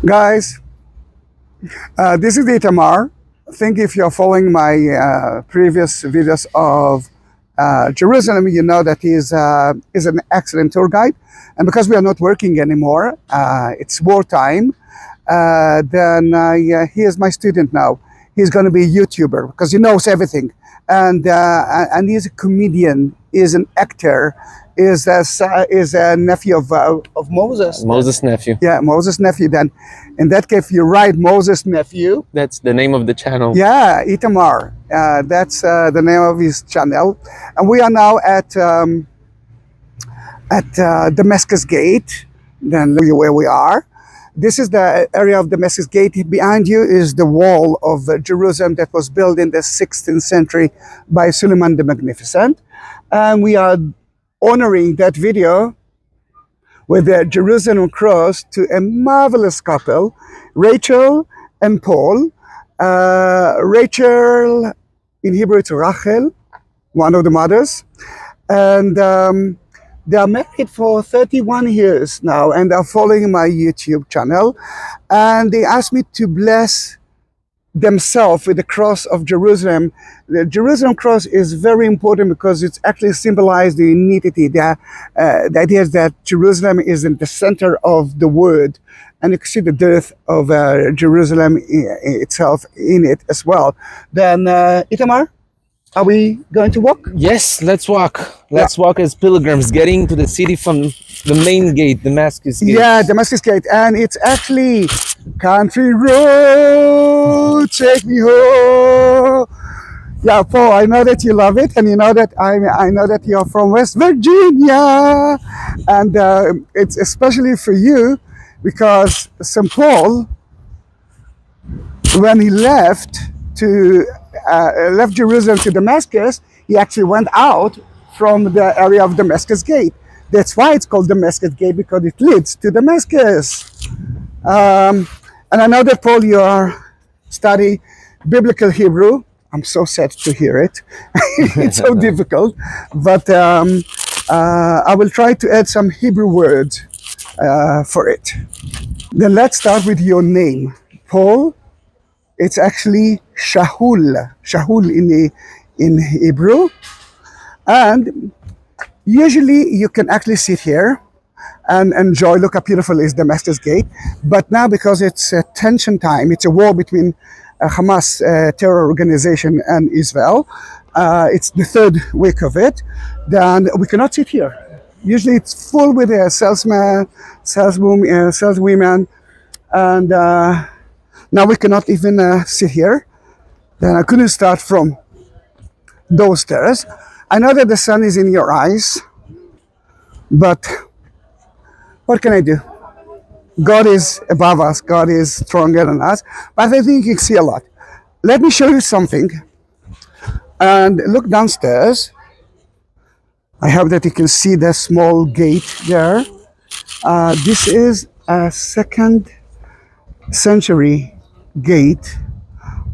Guys, this is the Itamar. I think if you're following my previous videos of Jerusalem, you know that he is an excellent tour guide. And because we are not working anymore, it's wartime, then he is my student now. He's going to be a YouTuber because he knows everything. And he's a comedian, he's an actor, is a nephew of Moses. Moses' nephew. Yeah, Moses' nephew. Then, in that case, you're right, Moses' nephew. That's the name of the channel. Yeah, Itamar. That's the name of his channel. And we are now at Damascus Gate. Then where we are. This is the area of Damascus Gate. Behind you is the wall of Jerusalem that was built in the 16th century by Suleiman the Magnificent. And we are honoring that video with the Jerusalem cross to a marvelous couple, Rachel and Paul. Rachel, in Hebrew it's Rachel, one of the mothers. And they are married for 31 years now and are following my YouTube channel. And they asked me to bless themselves with the cross of Jerusalem. The Jerusalem cross is very important because it's actually symbolized the unity. The idea is that Jerusalem is in the center of the world, and you can see the death of Jerusalem itself in it as well. Then, Itamar, are we going to walk? Yes, let's walk. Let's walk as pilgrims, getting to the city from the main gate, Damascus Gate. Yeah, Damascus Gate, and it's actually country road, take me home. Yeah, Paul, I know that you love it, and you know that I know that you're from West Virginia, and it's especially for you because St. Paul, when he left Jerusalem to Damascus, he actually went out from the area of Damascus Gate. That's why it's called Damascus Gate, because it leads to Damascus. And I know that, Paul, you are studying biblical Hebrew. I'm so sad to hear it. It's so difficult. But I will try to add some Hebrew words for it. Then let's start with your name. Paul, it's actually Shahul. Shahul in Hebrew. And usually you can actually sit here and enjoy, look how beautiful is Damascus Gate. But now, because it's a tension time, it's a war between Hamas terror organization and Israel. It's the third week of it. Then we cannot sit here. Usually it's full with salesmen, saleswomen, and now we cannot even sit here. Then I couldn't start from those stairs. I know that the sun is in your eyes, but what can I do? God is above us. God is stronger than us. But I think you can see a lot. Let me show you something. And look downstairs. I hope that you can see the small gate there. This is a 2nd century gate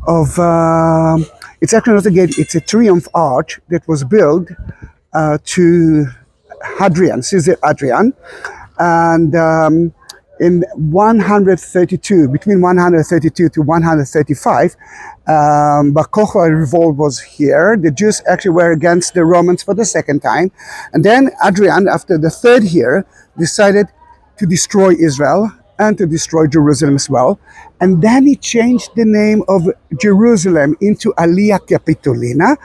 of, it's actually not a gate, it's a triumph arch that was built to Caesar Hadrian. And in 132, between 132 to 135, Bar Kokhba revolt was here. The Jews actually were against the Romans for the second time. And then Hadrian, after the third year, decided to destroy Israel and to destroy Jerusalem as well. And then he changed the name of Jerusalem into Alia Capitolina,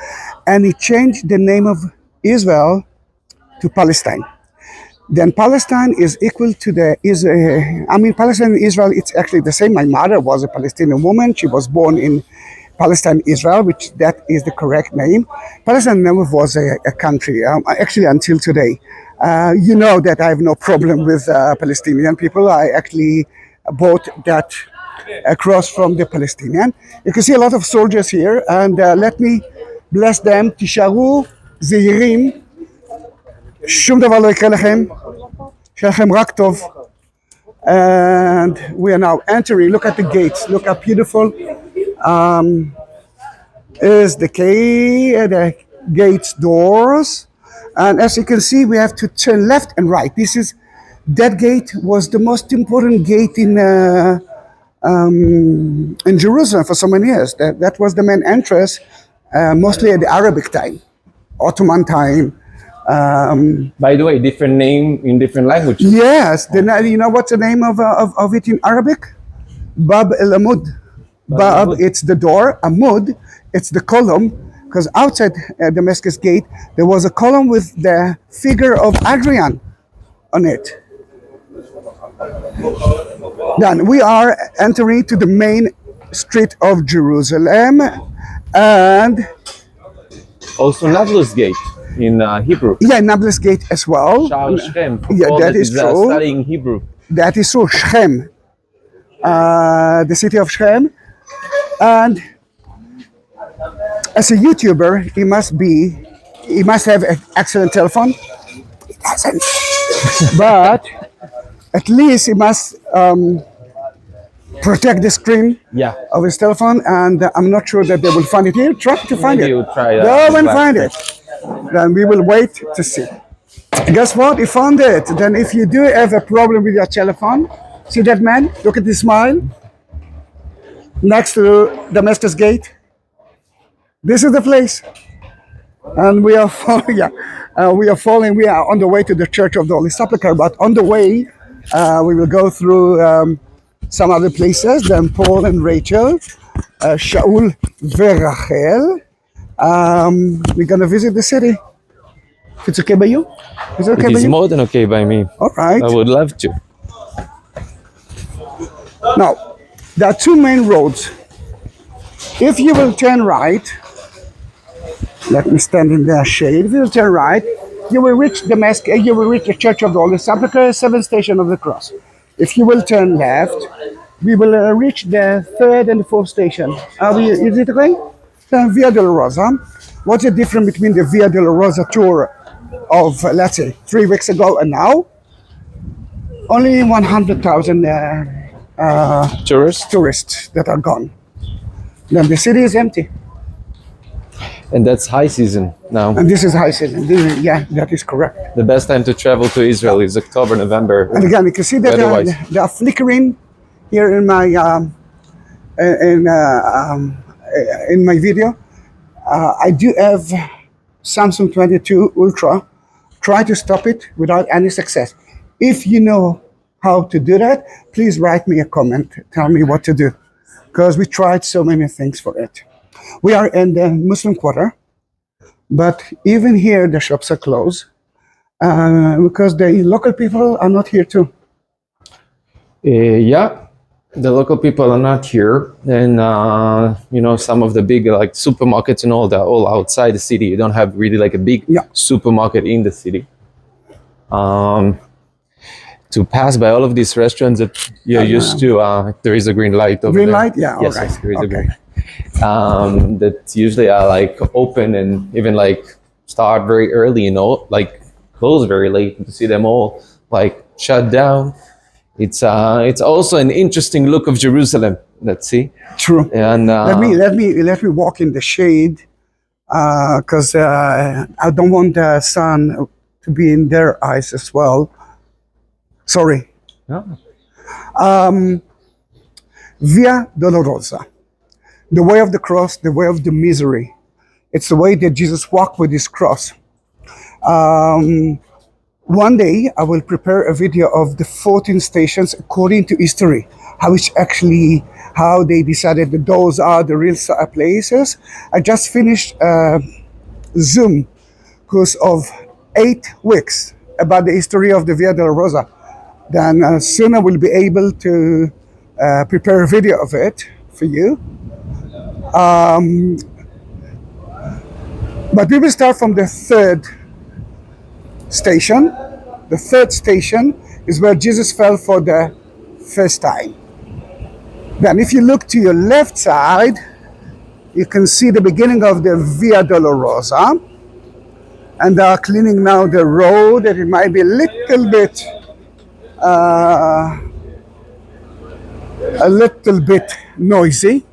and he changed the name of Israel to Palestine. Then Palestine is equal to Palestine and Israel, it's actually the same. My mother was a Palestinian woman. She was born in Palestine, Israel, which that is the correct name. Palestine never was a country, actually until today. You know that I have no problem with Palestinian people. I actually bought that across from the Palestinian. You can see a lot of soldiers here, and let me bless them. Tisharu Zehirim. שום דבר לא יקרה לכם, שיהיה לכם רק טוב. And we are now entering. Look at the gates. Look how beautiful is the gates doors. And as you can see, we have to turn left and right. That gate was the most important gate in in Jerusalem for so many years. That was the main entrance, mostly at the Arabic time, Ottoman time. By the way, different name in different languages. Yes, you know what's the name of it in Arabic? Bab el Amud. Bab, it's the door. Amud, it's the column. Because outside Damascus Gate, there was a column with the figure of Adrian on it. Then we are entering to the main street of Jerusalem, and Also Nablus Gate in Hebrew. yeah, Nablus Gate as well. Sha'ar Shechem. Yeah, that is true. Studying Hebrew. That is true. Shechem, the city of Shechem, and as a YouTuber, he must have an excellent telephone. He doesn't, but at least he must protect the screen Yeah. of his telephone, and I'm not sure that they will find it here. Try to find Maybe it. you'll try Go and black find print. it. Then we will wait to see. Guess what? He found it. Then if you do have a problem with your telephone, see that man? Look at his smile. Next to Damascus Gate. This is the place. And we are following, yeah, we are on the way to the Church of the Holy Sepulchre, but on the way, we will go through some other places. Then Paul and Rachel, Shaul Verachel. We're going to visit the city. If it's okay by you? Is it okay It by is you? more than okay by me. All right. I would love to. Now, there are two main roads. If you will turn right, let me stand in the shade. If you will turn right, you will reach Damascus. You will reach the Church of the Holy Sepulchre, 7th station of the cross. If you will turn left, we will reach the 3rd and the 4th station. Is it okay? Then Via Dolorosa. What's the difference between the Via Dolorosa tour of, let's say, 3 weeks ago and now? Only 100,000 Tourists? tourists that are gone. Then the city is empty. And that's high season now. And this is high season. Yeah, that is correct. The best time to travel to Israel is October, November. And again, you can see that Weather-wise. they are flickering here in my in my video. I do have Samsung 22 Ultra. Try to stop it without any success. If you know how to do that, please write me a comment. Tell me what to do, because we tried so many things for it. We are in the Muslim quarter, but even here the shops are closed because the local people are not here too. Yeah, the local people are not here, and some of the big like supermarkets and all that all outside the city. You don't have really like a big Yeah. supermarket in the city. To pass by all of these restaurants that you're used to, there is a green light over Green there. light? Yeah, Yes, okay. yes, there is a Okay. green light. That usually are like open and even like start very early, like close very late. To see them all like shut down, it's also an interesting look of Jerusalem. Let's see. True. And Let me walk in the shade, because I don't want the sun to be in their eyes as well. Sorry. yeah. Via Dolorosa, the way of the cross, the way of the misery. It's the way that Jesus walked with his cross. One day I will prepare a video of the 14 stations according to history, how they decided that those are the real places. I just finished a Zoom course of 8 weeks about the history of the Via Dolorosa. Then soon I will be able to prepare a video of it for you. But we will start from the 3rd station. The 3rd station is where Jesus fell for the first time. Then if you look to your left side, you can see the beginning of the Via Dolorosa. And they are cleaning now the road, and it might be a little bit noisy.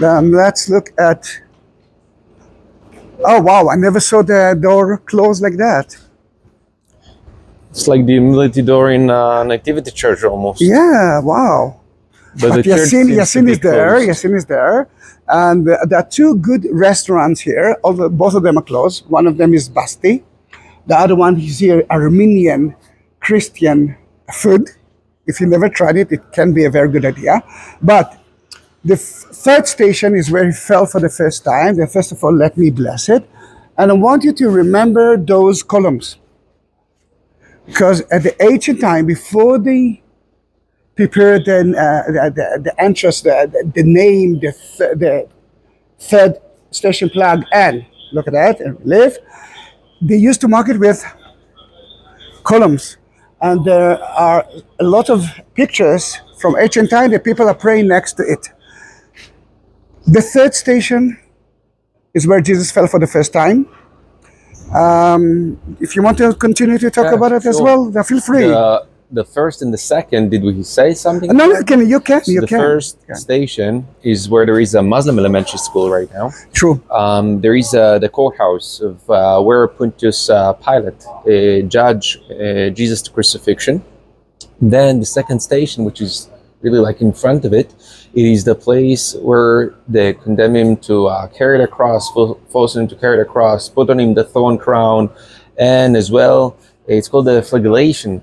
Then let's look at. Oh wow! I never saw the door close like that. It's like the humility door in Nativity Church almost. Yeah, wow. But the But church seems to Yasin be is there. closed. Yasin is there, and there are two good restaurants here. Although both of them are closed. One of them is Basti. The other one is here Armenian Christian food. If you never tried it, it can be a very good idea. But the third station is where he fell for the first time. Then first of all, let me bless it, and I want you to remember those columns, because at the ancient time, before they prepared the entrance, the name, the third station plug, and look at that, and live. They used to mark it with columns, and there are a lot of pictures from ancient time that people are praying next to it. The third station is where Jesus fell for the first time. If you want to continue to talk Yeah, about it as sure. well, then feel free. The first and the second, did we say something? No, about that? you can. So the first station is where there is a Muslim elementary school right now. True. There is the courthouse of where Pontius Pilate judged Jesus to crucifixion. Then the second station, which is really like in front of it, it is the place where they condemn him to carry the cross, force him to carry the cross, put on him the thorn crown, and as well, it's called the flagellation,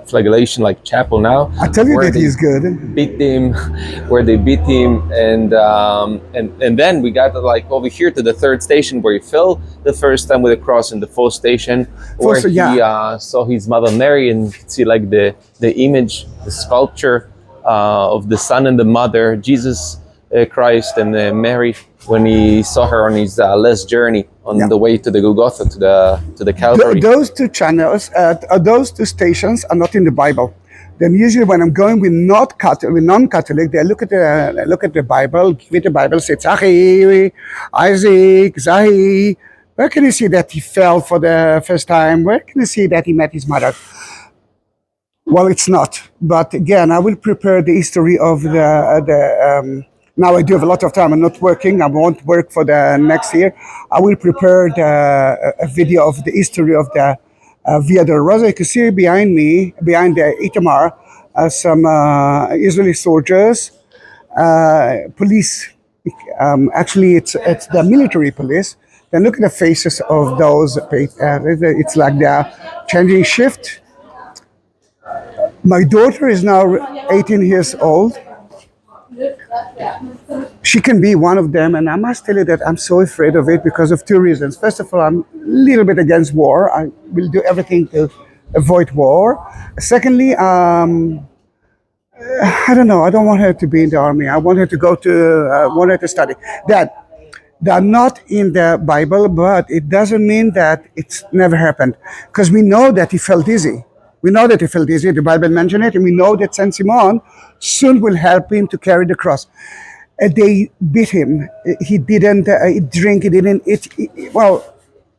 flagellation like chapel now. I tell you where that they he's good. beat him, where they beat him, and then we got like over here to the third station where he fell the first time with the cross, in the fourth station where he saw his mother Mary, and you could see like the image, the sculpture of the son and the mother, Jesus Christ and Mary, when he saw her on his last journey on the way to the Golgotha, to the Calvary. Those two channels, those two stations are not in the Bible. Then usually when I'm going with non-Catholic, they look at the Bible, give it the Bible, say Zahi, Isaac, Zahi. Where can you see that he fell for the first time? Where can you see that he met his mother? Well, it's not. But again, I will prepare the history of now I do have a lot of time. I'm not working. I won't work for the next year. I will prepare a video of the history of the Via Dolorosa. You can see behind me, behind the Itamar, some Israeli soldiers, police. Actually, it's the military police. Then look at the faces of those. It's like they're changing shift. My daughter is now 18 years old. She can be one of them, and I must tell you that I'm so afraid of it because of two reasons. First of all, I'm a little bit against war. I will do everything to avoid war. Secondly, I don't know. I don't want her to be in the army. I want her to want her to study. That they're not in the Bible, but it doesn't mean that it's never happened, because we know that he felt dizzy. We know that he felt dizzy. The Bible mentioned it, and we know that Saint Simon soon will help him to carry the cross. They beat him. He didn't drink. He didn't eat. Well,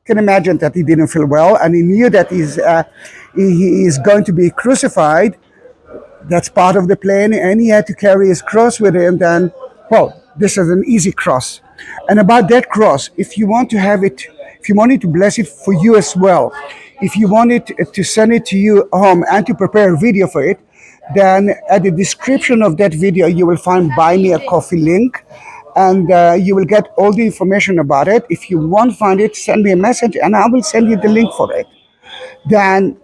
can imagine that he didn't feel well, and he knew that he is going to be crucified. That's part of the plan, and he had to carry his cross with him. Then, well, this is an easy cross. And about that cross, if you want to have it, if you wanted to bless it for you as well, if you wanted to send it to you home and to prepare a video for it, then at the description of that video, you will find Buy Me a Coffee link, and you will get all the information about it. If you won't find it, send me a message, and I will send you the link for it. Then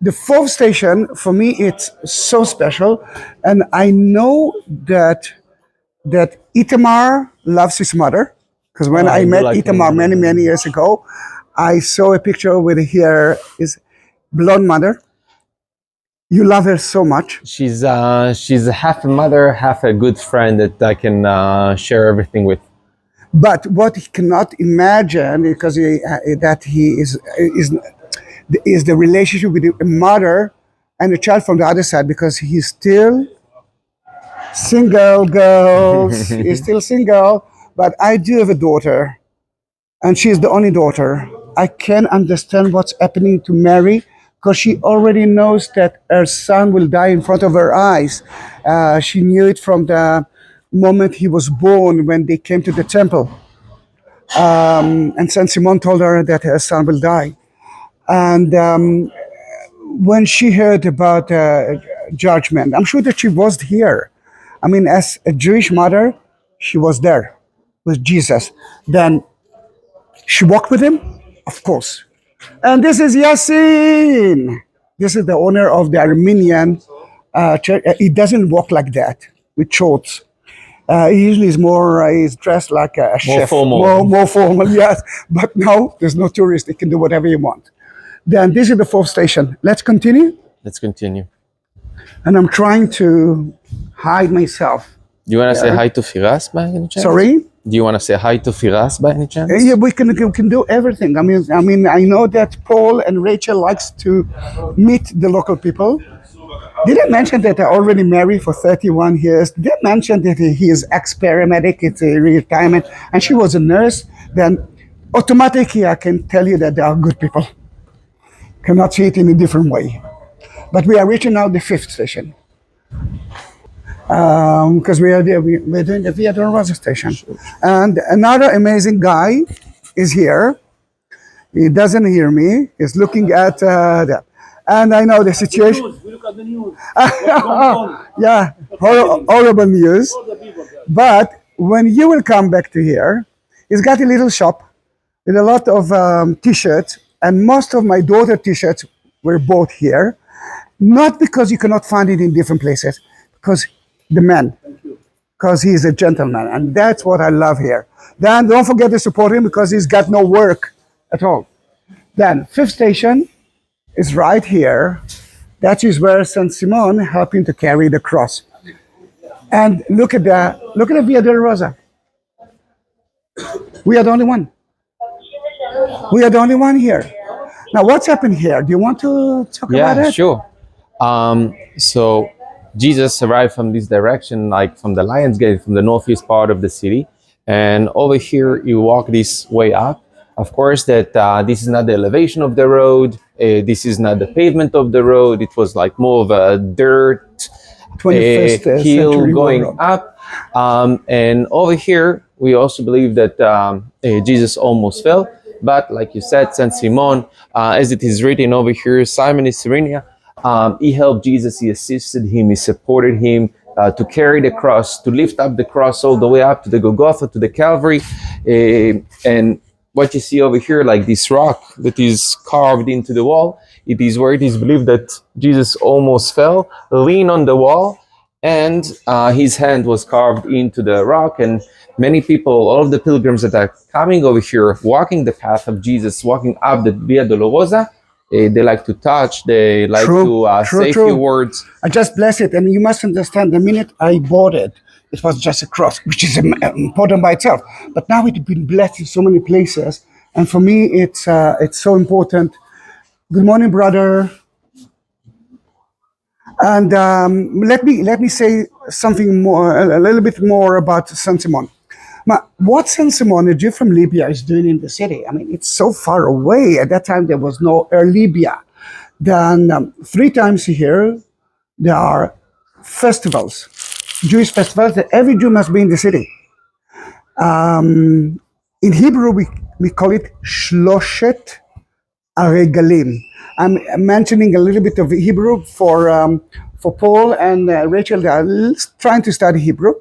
the fourth station, for me, it's so special, and I know that Itamar loves his mother, because when I met Itamar many years ago, I saw a picture with his blonde mother. You love her so much. She's half a mother, half a good friend that I can share everything with. But what he cannot imagine, because he is the relationship with a mother and a child from the other side, because he's still single, girls. He's still single. But I do have a daughter, and she's the only daughter. I can understand what's happening to Mary, because she already knows that her son will die in front of her eyes. She knew it from the moment he was born, when they came to the temple. And Saint Simon told her that her son will die. And when she heard about judgment. I'm sure that she was here. I mean, as a Jewish mother, she was there with Jesus. Then she walked with him, of course. And this is Yassin. This is the owner of the Armenian church. He doesn't walk like that with shorts. He usually is more, he's dressed like a chef. formal. More formal, yes. But now there's no tourist. He can do whatever he wants. Then this is the fourth station. Let's continue. Let's continue. And I'm trying to hide myself. Do you want to say hi to Firas by any chance? Sorry? Do you want to say hi to Firas by any chance? Yeah, we can do everything. I mean, I know that Paul and Rachel likes to meet the local people. Did I mention that I already married for 31 years? Did I mention that he is ex-paramedic, it's a retirement, and she was a nurse? Then automatically I can tell you that they are good people. Cannot see it in a different way. But we are reaching now the fifth station. Because we're doing the Via Dolorosa station. And another amazing guy is here. He doesn't hear me. He's looking at that. And I know the situation. We look at the news. What's going on? Yeah, horrible news. But when you will come back to here, he's got a little shop with a lot of t-shirts, and most of my daughter t-shirts were bought here. Not because you cannot find it in different places, because the man, because he's a gentleman, and that's what I love here. Then don't forget to support him because he's got no work at all. Then fifth station is right here. That is where Saint Simon helped him to carry the cross. And look at the Via Dolorosa. We are the only one. We are the only one here. Now, what's happened here? Do you want to talk about Yeah, it? sure. So Jesus arrived from this direction, like from the Lion's Gate, from the northeast part of the city. And over here, you walk this way up. Of course, that this is not the elevation of the road. This is not the pavement of the road. It was like more of a dirt 21st hill century going road. up. And over here, we also believe that Jesus almost fell. But like you said, Saint Simon, as it is written over here, Simon is Cyrenia. He helped Jesus, he assisted him, he supported him to carry the cross, to lift up the cross all the way up to the Golgotha, to the Calvary. And what you see over here, like this rock that is carved into the wall, it is where it is believed that Jesus almost fell, leaned on the wall, and his hand was carved into the rock. And many people, all of the pilgrims that are coming over here, walking the path of Jesus, walking up the Via Dolorosa, they like to touch, they like to say a few words. I just bless it, and you must understand. The minute I bought it, it was just a cross, which is important by itself. But now it's been blessed in so many places, and for me, it's so important. Good morning, brother. And let me say something more, a little bit more about Saint Simon. What Saint Simon, a Jew from Libya, is doing in the city? I mean, it's so far away. At that time, there was no Air Libya. Then 3 times a year, there are festivals, Jewish festivals, that every Jew must be in the city. In Hebrew, we call it Shloshet Aregalim. I'm mentioning a little bit of Hebrew for Paul and Rachel. They are trying to study Hebrew.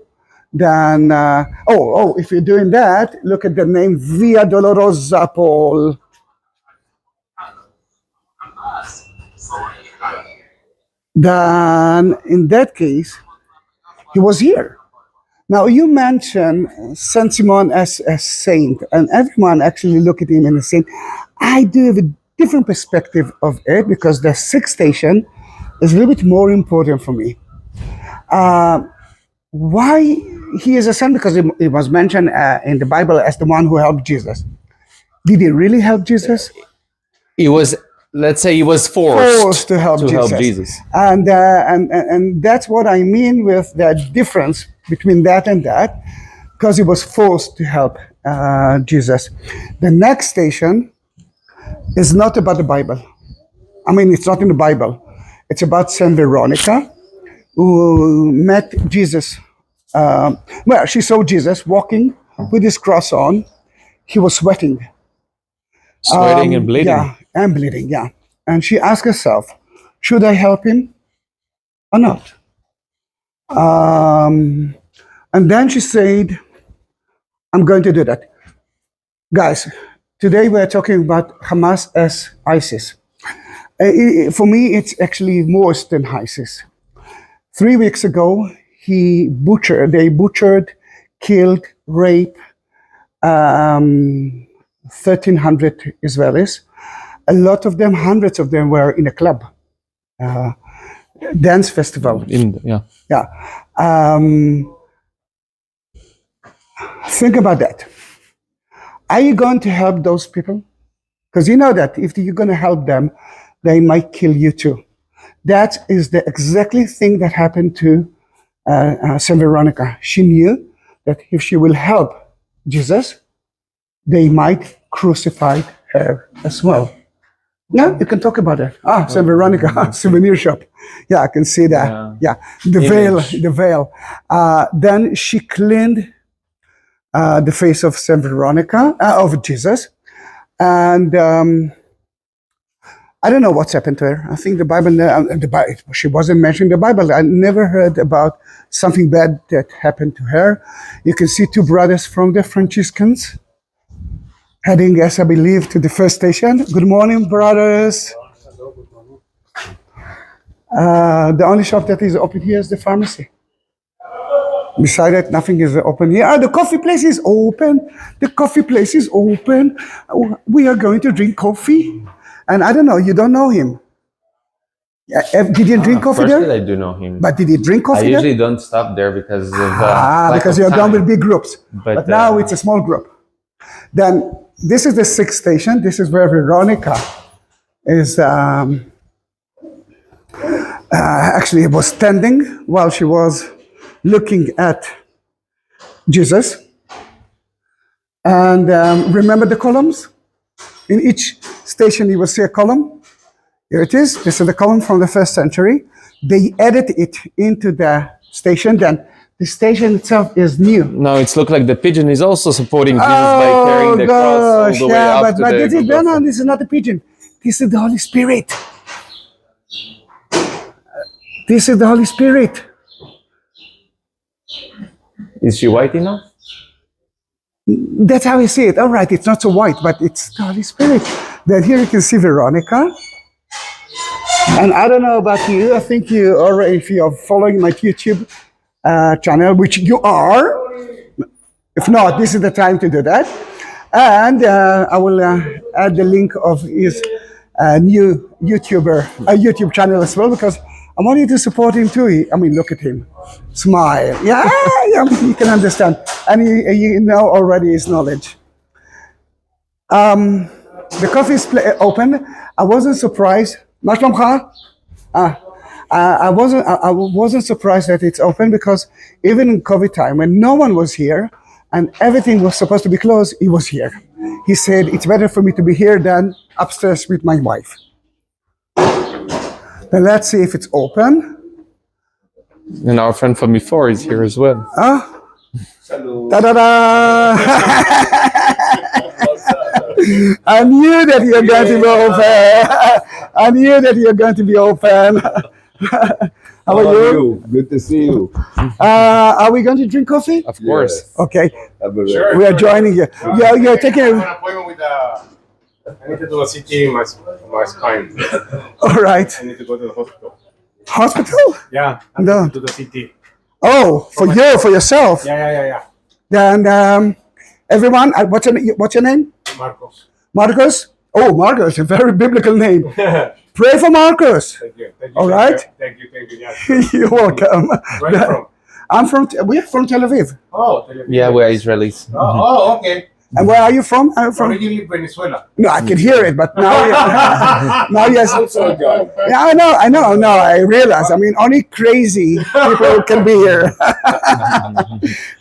Then, if you're doing that, look at the name Via Dolorosa, Paul. Then, in that case, he was here. Now, you mentioned Saint Simon as a saint, and everyone actually look at him as a saint. I do have a different perspective of it because the sixth station is a little bit more important for me. Why he is a saint? Because he was mentioned in the Bible as the one who helped Jesus. Did he really help Jesus? He was, let's say, he was forced To help Jesus. And that's what I mean with that difference between that and that, because he was forced to help Jesus. The next station is not about the Bible. I mean, it's not in the Bible. It's about Saint Veronica, who met Jesus. She saw Jesus walking with his cross on. He was sweating. Sweating and bleeding. Yeah, and bleeding, yeah. And she asked herself, should I help him? or not. And then she said, I'm going to do that. Guys, today we're talking about Hamas as ISIS. For me, it's actually worse than ISIS. 3 weeks ago, they butchered, killed, raped 1,300 Israelis. A lot of them, hundreds of them, were in a club, dance festival. Yeah. Yeah. Think about that. Are you going to help those people? Because you know that if you're going to help them, they might kill you too. That is the exactly thing that happened to Saint Veronica. She knew that if she will help Jesus, they might crucify her as well. Yeah, you can talk about that. Saint Veronica, souvenir shop. Yeah, I can see that. Yeah, the veil. Then she cleaned the face of Saint Veronica, of Jesus. And I don't know what's happened to her. I think the Bible, she wasn't mentioning the Bible. I never heard about something bad that happened to her. You can see two brothers from the Franciscans heading, yes, I believe, to the first station. Good morning, brothers. The only shop that is open here is the pharmacy. Beside that, nothing is open here. The coffee place is open. The coffee place is open. We are going to drink coffee. And I don't know, you don't know him. Did you drink coffee there? Personally, I do know him. But did you drink coffee there? I usually don't stop there because of because you're done with big groups. But now it's a small group. Then this is the sixth station. This is where Veronica is actually was standing while she was looking at Jesus. And remember the columns? In each station you will see a column. Here it is. This is the column from the first century. They added it into the station. Then the station itself is new. No, it's looked like the pigeon is also supporting Jesus by carrying the cross all the way up to the no, this is not the pigeon. This is the Holy Spirit. This is the Holy Spirit. Is she white enough? That's how I see it. All right, it's not so white, but it's the Holy Spirit. Then here you can see Veronica. And I don't know about you. I think you already, if you are following my YouTube channel, which you are. If not, this is the time to do that. And I will add the link of his new YouTube channel as well, because I want you to support him too. I mean, look at him. Smile. Yeah, you can understand. And you know already his knowledge. The coffee is open. I wasn't surprised. I wasn't surprised that it's open, because even in COVID time, when no one was here and everything was supposed to be closed, he was here. He said, it's better for me to be here than upstairs with my wife. Then let's see if it's open. And our friend from before is here as well. Da-da-da! I knew that you're going to be open. I knew that you're going to be open. How are you? Good to see you. Are we going to drink coffee? Of course. Yes. Okay. Sure. We are joining you. You're taking I have a... an appointment with I need to do a CT in my spine. All right. I need to go to the hospital. Hospital? Yeah. I No. need to do the CT. Oh, for yourself. Yeah. Then everyone, what's your name? Marcos. Marcos? Oh, Marcos, a very biblical name. Pray for Marcos. Thank you. All right. Thank you. Yeah. You're welcome. Where are you We're from Tel Aviv. from? Oh, Yeah, we're Israelis. Oh, okay. And where are you from? I'm from. Originally Venezuela. No, I can hear it, but now, now yes. So good. Yeah, I know. No, I realize. I mean, only crazy people can be here.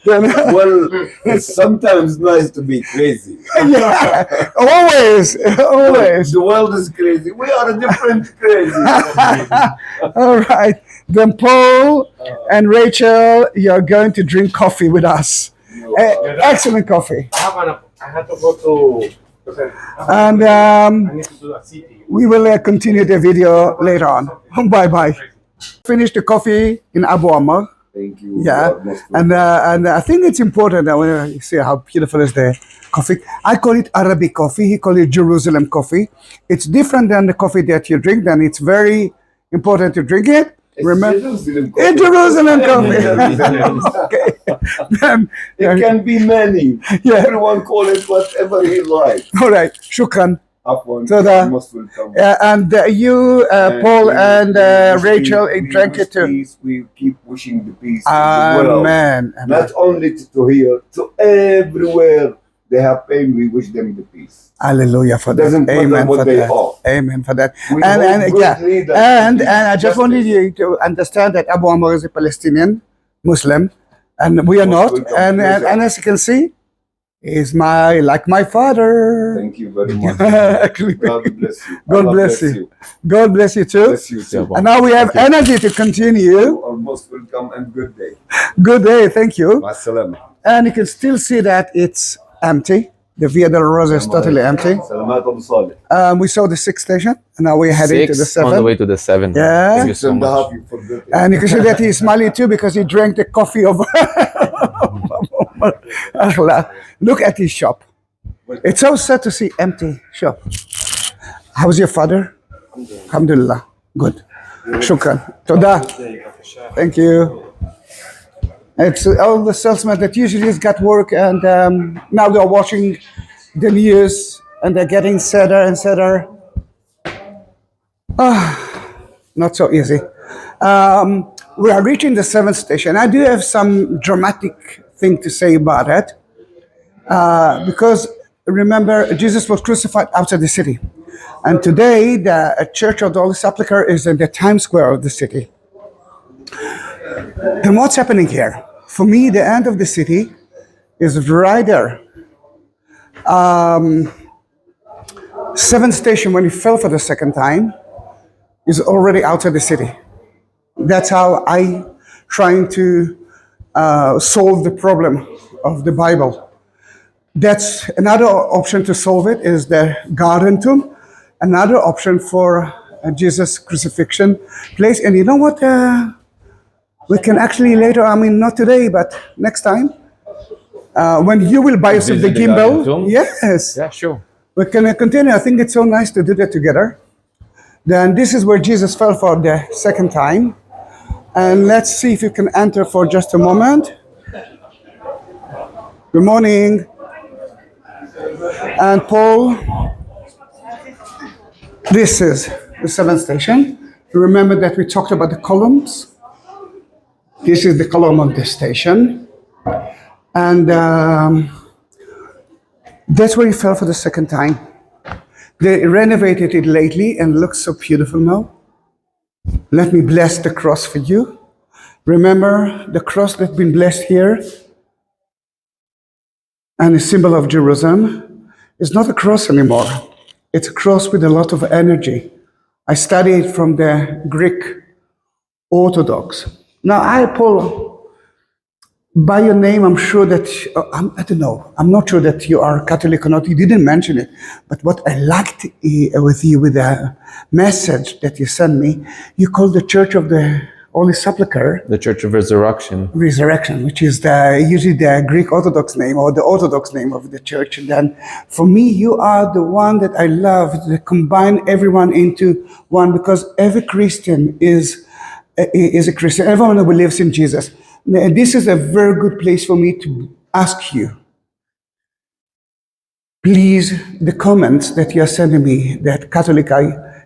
Then, Well, it's sometimes nice to be crazy. yeah, always. The world is crazy. We are a different crazy. All right. Then Paul and Rachel, you're going to drink coffee with us. Excellent coffee. I had to go to. And I need to do a CT. we will continue the video later on. Bye bye. Finished the coffee in Abu Ammar. Thank you. Yeah, You are most welcome. and I think it's important that when you see how beautiful is the coffee. I call it Arabic coffee. He call it Jerusalem coffee. It's different than the coffee that you drink. Then it's very important to drink it. Remember, Jerusalem it's Jerusalem coffee. Okay. Then, It can be many. Yeah. Everyone call it whatever he likes. all right. Shukran. Afwan, So you the- are most welcome. And you, Paul, we- and we wish Rachel, we drank wish it too. peace. We keep wishing the peace in the world. Amen. Not only to here, to everywhere they have pain, we wish them the peace. Hallelujah for that. Doesn't matter Amen what for they that. are. Amen for that. We And hope good yeah, leaders and to be I just justice. wanted you to understand that Abu Ammar is a Palestinian Muslim, and we are Most not. welcome. And Pleasure. as you can see, he's like my father. Thank you very much. Actually, God bless you. God Allah bless you. God bless you too. Bless you too. And now we have energy to continue. You are most welcome and good day. Good day, thank you. Ma'as-salama. And you can still see that it's empty. The Via Dolorosa is totally empty. Salamat Abu Saleh. We saw the 6th station, and now we're heading to the 6 on the 7th. way to the 7. Yeah. Thank you so And the much. half you forgot it. And you can see that he's smiling too because he drank the coffee of Akhla. Look at his shop. It's so sad to see empty shop. How's your father? Alhamdulillah. Good. Shukran. Toda. Thank you. It's all the salesmen that usually has got work, and now they're watching the news and they're getting sadder and sadder. Not so easy. We are reaching the 7th station. I do have some dramatic thing to say about it. Because remember, Jesus was crucified outside the city. And today, the Church of the Holy Sepulchre is in the Times Square of the city. And what's happening here? For me, the end of the city is right there. 7th station, when he fell for the second time, is already outside the city. That's how I trying to solve the problem of the Bible. That's another option to solve it is the garden tomb. Another option for Jesus crucifixion place. And you know what? We can actually later, I mean, not today, but next time, when you will buy yourself the Visit the garden gimbal. tomb? Yes. Yeah, sure. We can continue. I think it's so nice to do that together. Then this is where Jesus fell for the second time. And let's see if you can enter for just a moment. Good morning. And Paul, this is the 7th station. Remember that we talked about the columns. This is the column of the station. And that's where he fell for the second time. They renovated it lately and looks so beautiful now. Let me bless the cross for you. Remember the cross that's been blessed here and the symbol of Jerusalem is not a cross anymore. It's a cross with a lot of energy. I studied from the Greek Orthodox. Now, Paul, by your name, I'm sure that, I don't know, I'm not sure that you are Catholic or not. You didn't mention it. But what I liked with you, with the message that you sent me, you called the Church of the Holy Sepulchre The Church of Resurrection. Resurrection, which is usually the Greek Orthodox name or the Orthodox name of the church. And then for me, you are the one that I love to combine everyone into one, because every Christian is a Christian. Everyone who believes in Jesus. And this is a very good place for me to ask you. Please, the comments that you are sending me, that Catholic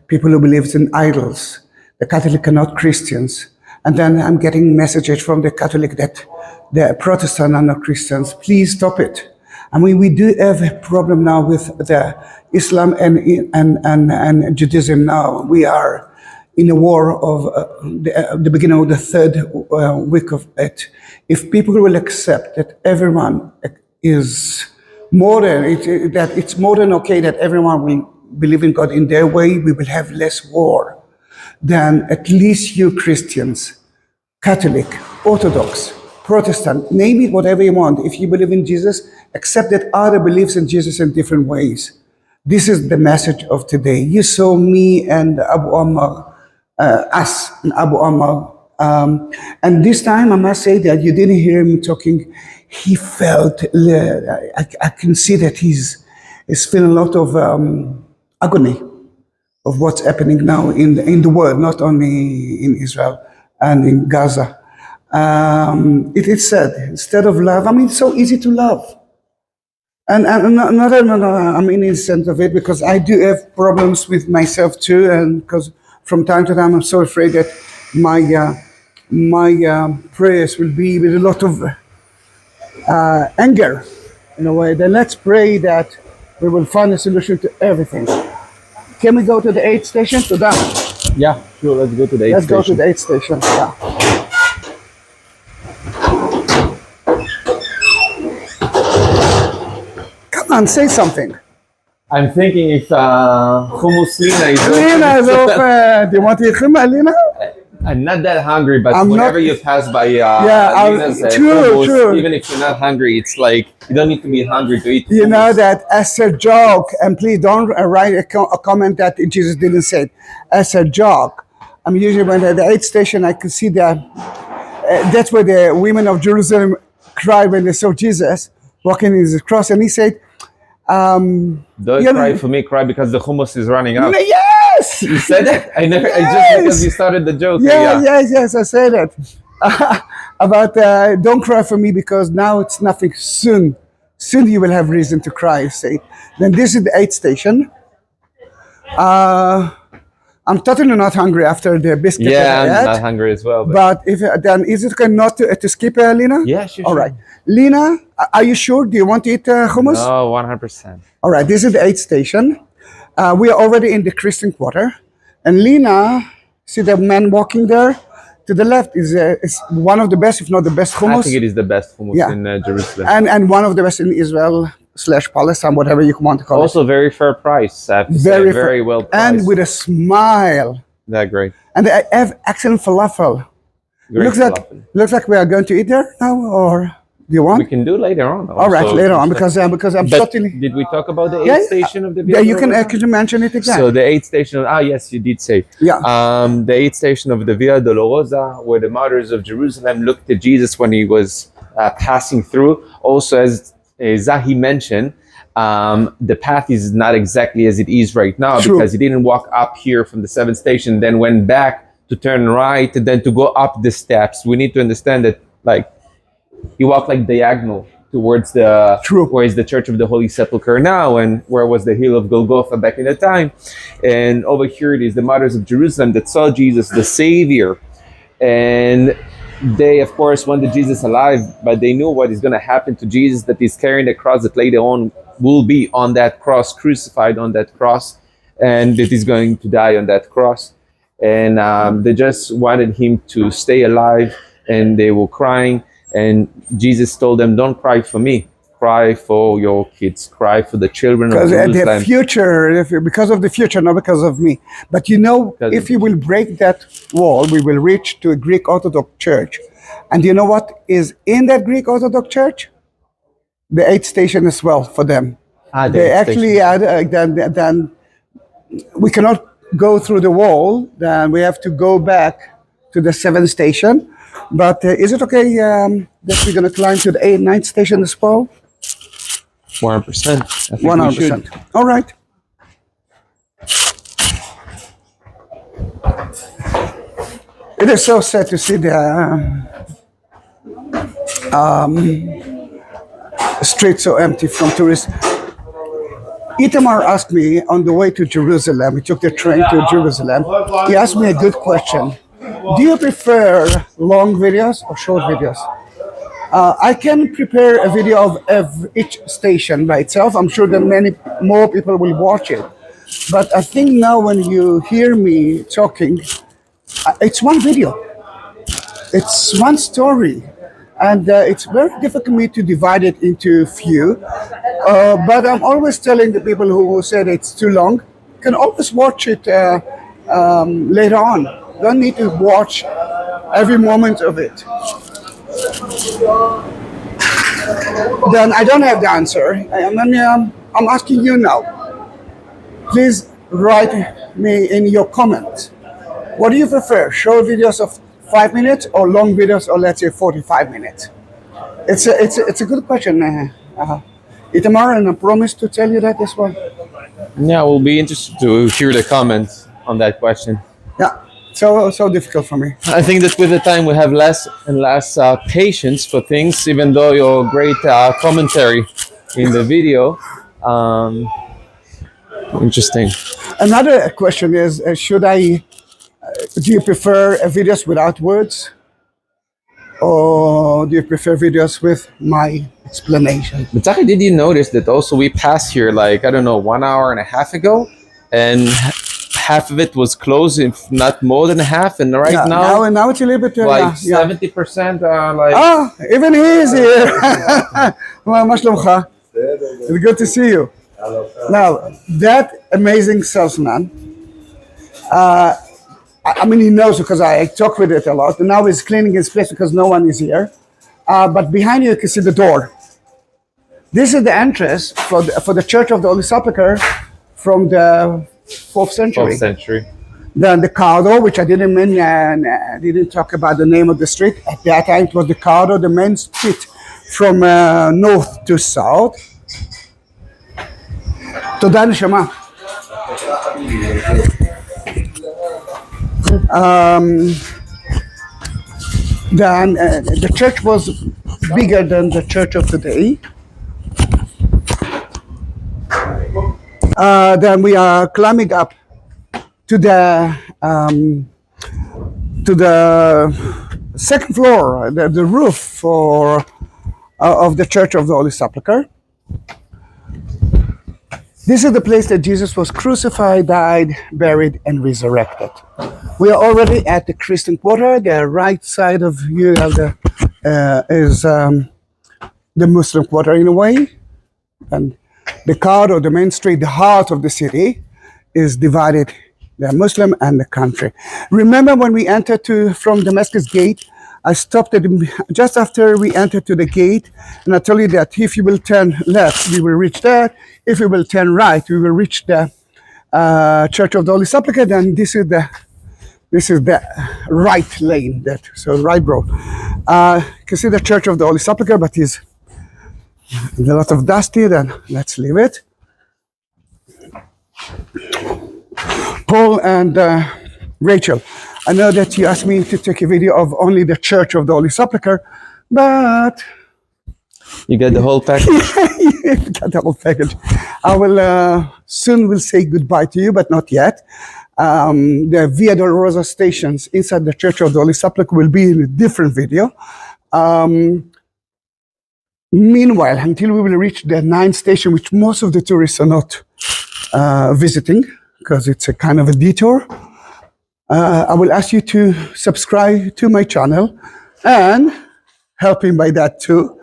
people who believe in idols, the Catholic are not Christians. And then I'm getting messages from the Catholic that the Protestant are not Christians. Please stop it. I mean, we do have a problem now with the Islam and Judaism now. We are in a war of the beginning of the third week of it. If people will accept that everyone is more than, that it's more than okay that everyone will believe in God in their way, we will have less war. Then at least you Christians, Catholic, Orthodox, Protestant, name it whatever you want. If you believe in Jesus, accept that other believes in Jesus in different ways. This is the message of today. You saw me and Abu Ammar us in Abu Ammar. And this time, I must say that you didn't hear him talking. He felt, I can see that he's feeling a lot of agony of what's happening now in the world, not only in Israel and in Gaza. It is said, instead of love, I mean, it's so easy to love. And no, I'm innocent of it because I do have problems with myself too, and because from time to time I'm so afraid that my prayers will be with a lot of anger in a way. Then let's pray that we will find a solution to everything. Can we go to the aid station? To that. Yeah, sure. Let's go to the aid Let's go to station. the aid station. Yeah. Come on, say something. I'm thinking if hummus Lina is Lina is open. open. Do you want to eat chumma, Lina? I'm not that hungry, but I'm whenever not- you pass by Lina's true, hummus, true. even if you're not hungry, it's like you don't need to be hungry to eat You know hummus. that as a joke, and please don't write a comment that Jesus didn't say it. As a joke, I'm usually when at the aid station, I could see that that's where the women of Jerusalem cried when they saw Jesus walking in his cross, and he said, Don't you know- cry for me, cry because the hummus is running out. "Yes, You said that? I never. I just Yes! because you started the joke. yes, I said it about don't cry for me because now it's nothing. Soon you will have reason to cry. Say, then this is the aid station. I'm totally not hungry after the biscuit Yeah, that I I'm had. not hungry as well. But But if then is it okay not to skip, Lina? yeah, sure. All right, Lina, are you sure? Do you want to eat hummus? No, 100%. All right, this is the aid station. We are already in the Christian Quarter, and Lina, see the man walking there to the left is one of the best, if not the best I hummus, think it is the best hummus Yeah. in Jerusalem. and one of the best in Israel / Palestine, whatever you want to call Also, very fair price. I have to it. say, fair- very well priced. and with a smile, That great. and they have excellent falafel. Great falafel. Looks like we are going to eat there now, or do you want? We can do later on. All right, also. later on because I'm But totally. did we talk about the aid Yeah, station of the Yeah, Via you can. Dolorosa? Could you mention it again? So the aid station. Yes, you did say. Yeah. The aid station of the Via Dolorosa, where the martyrs of Jerusalem looked at Jesus when he was passing through. Also, as Zahi mentioned, the path is not exactly as it is right now True. because he didn't walk up here from the seventh station, then went back to turn right, and then to go up the steps. We need to understand that, like, he walked like diagonal towards the True. where is the Church of the Holy Sepulchre now, and where was the hill of Golgotha back in the time. And over here it is the martyrs of Jerusalem that saw Jesus, the Savior, and they, of course, wanted Jesus alive, but they knew what is going to happen to Jesus, that he's carrying the cross that later on will be on that cross, crucified on that cross, and that he's going to die on that cross. And they just wanted him to stay alive, and they were crying. And Jesus told them, don't cry for me, cry for your kids, cry for the children of Because Jerusalem. the future, because of the future, not because of me. But you know, Because if of you will break that wall, we will reach to a Greek Orthodox church. And you know what is in that Greek Orthodox church? The aid station as well for them. The They aid actually station. had, then we cannot go through the wall, then we have to go back to the 7th station. But is it okay that we're going to climb to the 8th, 9th station as well? 100%. I think we 100%. should. All right. It is so sad to see the streets so empty from tourists. Itamar asked me on the way to Jerusalem, we took the train to Jerusalem, he asked me a good question. Do you prefer long videos or short videos? I can prepare a video of each station by itself. I'm sure that many more people will watch it. But I think now when you hear me talking, it's one video. It's one story. And it's very difficult for me to divide it into few. But I'm always telling the people who said it's too long, you can always watch it later on. You don't need to watch every moment of it. Then I don't have the answer. I'm asking you now. Please write me in your comments. What do you prefer? Short videos of 5 minutes or long videos, or let's say 45 minutes? It's a good question, Itamar, and I promise to tell you that as well. Yeah, we'll be interested to hear the comments on that question. Yeah, so difficult for me. I think that with the time we have less and less patience for things, even though your great commentary in the video. Interesting. Another question is, do you prefer videos without words? Or do you prefer videos with my explanation? But Zahi, did you notice that also we passed here like, I don't know, 1 hour and a half ago, and half of it was closed, if not more than half, and right Yeah, now it's a little bit like yeah. 70% are like. Ah, even he is here. מה שלומך? It's good to see you. Now, that amazing salesman, I mean, he knows because I talk with it a lot. And now he's cleaning his place because no one is here. But behind you can see the door. This is the entrance for the Church of the Holy Sepulchre from the 4th century. 12th century. Then the corridor, which I didn't mention, and I didn't talk about the name of the street. At that time, it was the corridor, the main street from north to south. תודה נשמה. Then the church was bigger than the church of today. Then we are climbing up to the second floor, the roof of the Church of the Holy Sepulchre. This is the place that Jesus was crucified, died, buried, and resurrected. We are already at the Christian Quarter. The right side of you is the Muslim Quarter in a way, and the corridor, the main street, the heart of the city, is divided, the Muslim and the country. Remember when we entered from Damascus gate, I stopped just after we entered to the gate, and I told you that if you will turn left, we will reach there. If you will turn right, we will reach the Church of the Holy Sepulchre. Then this is the right lane, so right road. You can see the Church of the Holy Sepulchre, but it's a lot of dust here. Then let's leave it. Paul and Rachel, I know that you asked me to take a video of only the Church of the Holy Sepulchre, but You get the whole package. you got the whole package. I will soon say goodbye to you, but not yet. The Via Dolorosa stations inside the Church of the Holy Sepulchre will be in a different video. Meanwhile, until we will reach the 9th station, which most of the tourists are not visiting, because it's a kind of a detour, I will ask you to subscribe to my channel and help him by that too.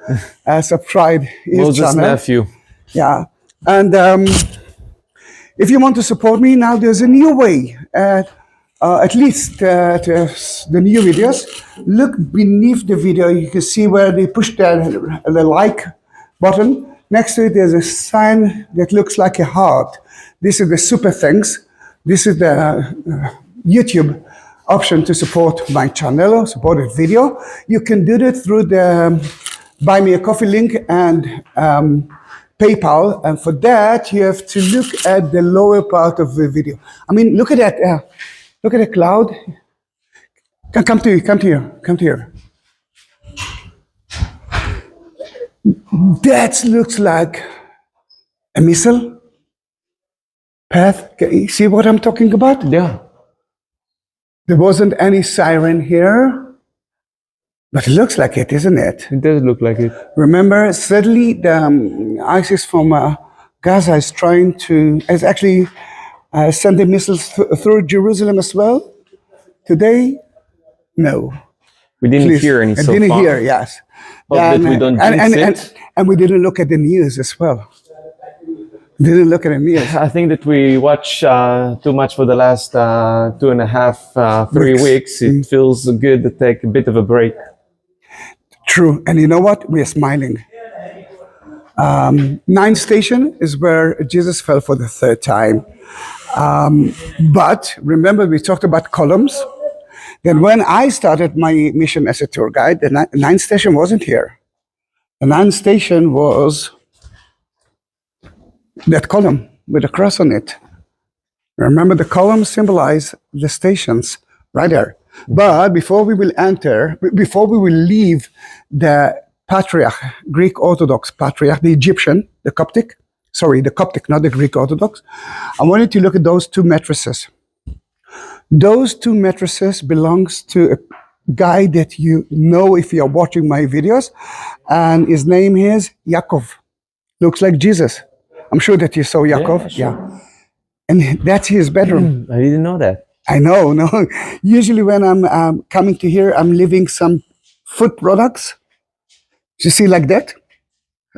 Subscribe his Moses' channel. nephew. Yeah, and if you want to support me, now there's a new way. At least the new videos. Look beneath the video. You can see where they push the like button. Next to it, there's a sign that looks like a heart. This is the super thanks. This is the YouTube option to support my channel, support the video. You can do that through the Buy Me a Coffee link and PayPal. And for that, you have to look at the lower part of the video. I mean, look at that. Look at the cloud. Come to here. That looks like a missile path. Can you see what I'm talking about? Yeah. There wasn't any siren here, but it looks like it, isn't it? It does look like it. Remember, suddenly the ISIS from Gaza is actually sending missiles through Jerusalem as well. Today, no. We didn't Please. hear any I so didn't far. hear, yes. Hope that we don't jinx it. And we didn't look at the news as well. Didn't look at the news. I think that we watch too much for the last 2.5, 3 weeks. It feels good to take a bit of a break. True. And you know what? We are smiling. 9th station is where Jesus fell for the 3rd time. But remember, we talked about columns. Then when I started my mission as a tour guide, the ninth station wasn't here. The ninth station was that column with a cross on it. Remember, the columns symbolize the stations right there. But before we will leave the patriarch, Greek Orthodox patriarch, the Egyptian, the Coptic, not the Greek Orthodox, I wanted to look at those two mattresses. Those two mattresses belongs to a guy that you know if you're watching my videos, and his name is Yaakov. Looks like Jesus. I'm sure that you saw Yaakov. Yeah, sure. And that's his bedroom. I didn't know that. I know, no. Usually when I'm coming to here, I'm leaving some food products. You see like that?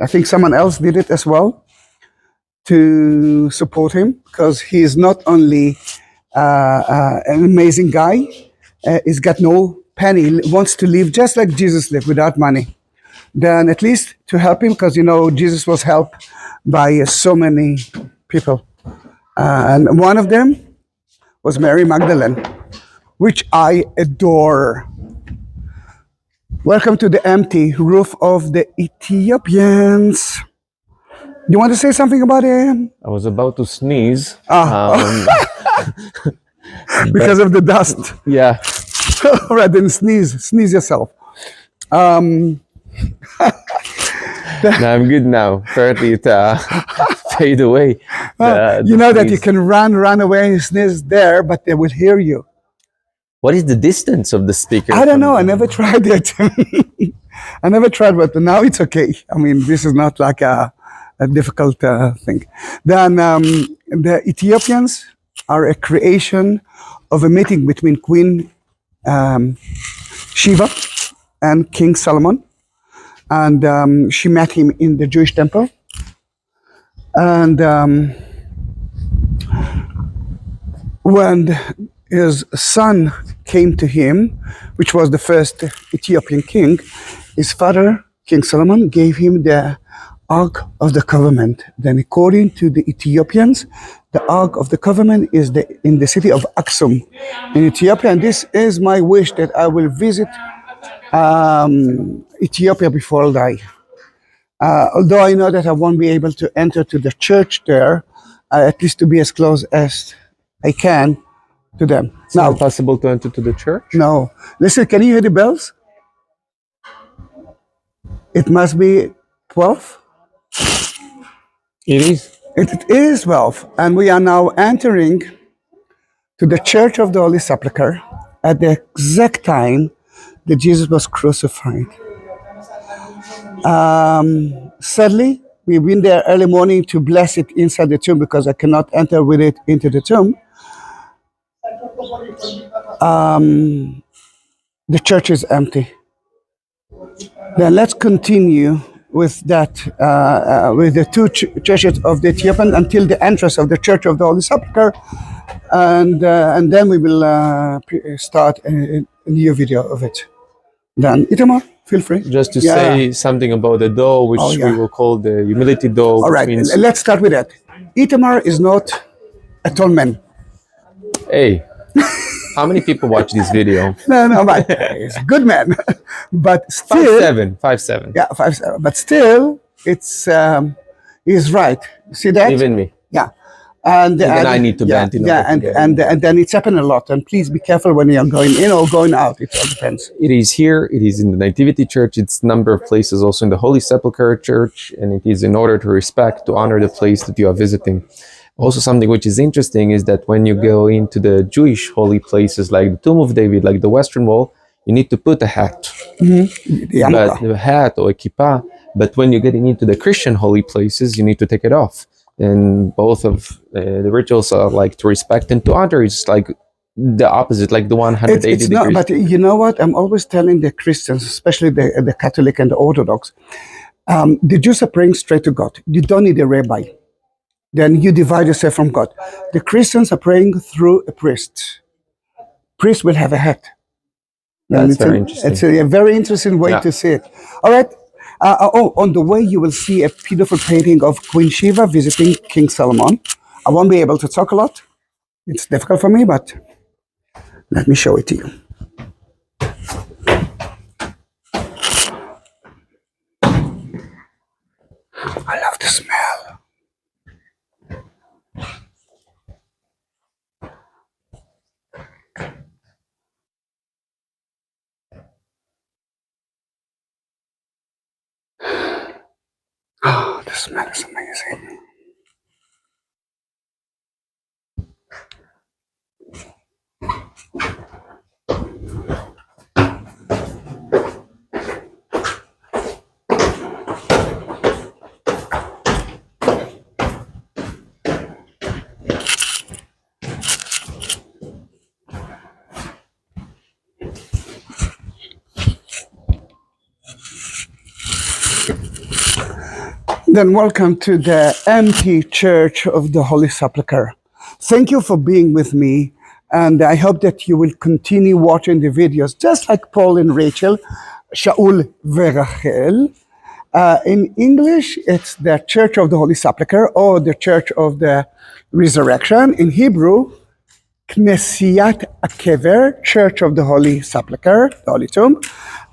I think someone else did it as well to support him, because he is not only an amazing guy, he's got no penny, he wants to live just like Jesus lived, without money. Then at least to help him, because Jesus was helped by so many people. And one of them was Mary Magdalene, which I adore. Welcome to the empty roof of the Ethiopians. You want to say something about it? I was about to sneeze. Because of the dust. Yeah. All right, then sneeze yourself. No, I'm good now. Apparently it fade away. You know that you sneeze. can run away and sneeze there, but they will hear you. What is the distance of the speaker? I don't know. I never tried it. I never tried, but now it's okay. I mean, this is not like a difficult thing. Then the Ethiopians are a creation of a meeting between Queen Shiva and King Solomon. And she met him in the Jewish temple. And when his son came to him, which was the first Ethiopian king, his father, King Solomon, gave him the Ark of the Covenant. Then according to the Ethiopians, the Ark of the Covenant is in the city of Aksum in Ethiopia. And this is my wish, that I will visit Ethiopia before I die. Although I know that I won't be able to enter to the church there, at least to be as close as I can to them. It's not possible to enter to the church? No. Listen, can you hear the bells? It must be 12. It is. It is 12. And we are now entering to the Church of the Holy Sepulchre at the exact time that Jesus was crucified. Sadly, we've been there early morning to bless it inside the tomb, because I cannot enter with it into the tomb. The church is empty. Then let's continue with that, with the two churches of the Ethiopian until the entrance of the Church of the Holy Sepulchre, and then we will start a new video of it. Then Itamar, feel free. Just to say something about the door, which we will call the humility door. All right, let's start with that. Itamar is not a tall man. Hey, how many people watch this video? No, but he's a good man. But still, 5'7". Yeah, 5'7". But still, it's he's right. See that? Even me. Yeah. And I need to bend. And then it's happened a lot. And please be careful when you're going in or going out. It all depends. It is here. It is in the Nativity Church. It's a number of places also in the Holy Sepulchre Church. And it is in order to respect, to honor the place that you are visiting. Also, something which is interesting is that when you go into the Jewish holy places, like the Tomb of David, like the Western Wall, you need to put a hat. But a hat or a kippah. But when you're getting into the Christian holy places, you need to take it off. And both of the rituals are like to respect and to honor. It's like the opposite, like the 180 it's degrees. Not, but you know what? I'm always telling the Christians, especially the Catholic and the Orthodox, the Jews are praying straight to God. You don't need a rabbi. Then you divide yourself from God. The Christians are praying through a priest. Priest will have a hat. That's very interesting. It's a very interesting way to see it. All right. On the way, you will see a beautiful painting of Queen Shiva visiting King Solomon. I won't be able to talk a lot, It's difficult for me, but let me show it to you. I love the smell. Oh, the smell is amazing. Then welcome to the empty church of the Holy Sepulchre. Thank you for being with me, and I hope that you will continue watching the videos, just like Paul and Rachel, Shaul Verachel. In English, it's the Church of the Holy Sepulchre or the Church of the Resurrection. In Hebrew, Knesiat Akever, Church of the Holy Sepulchre, the Holy Tomb,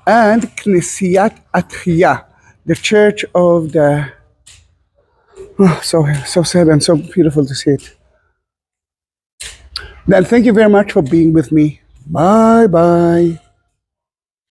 and Knesiat Atchiyah, the Church of the... Oh, so sad and so beautiful to see it. Then thank you very much for being with me. Bye bye.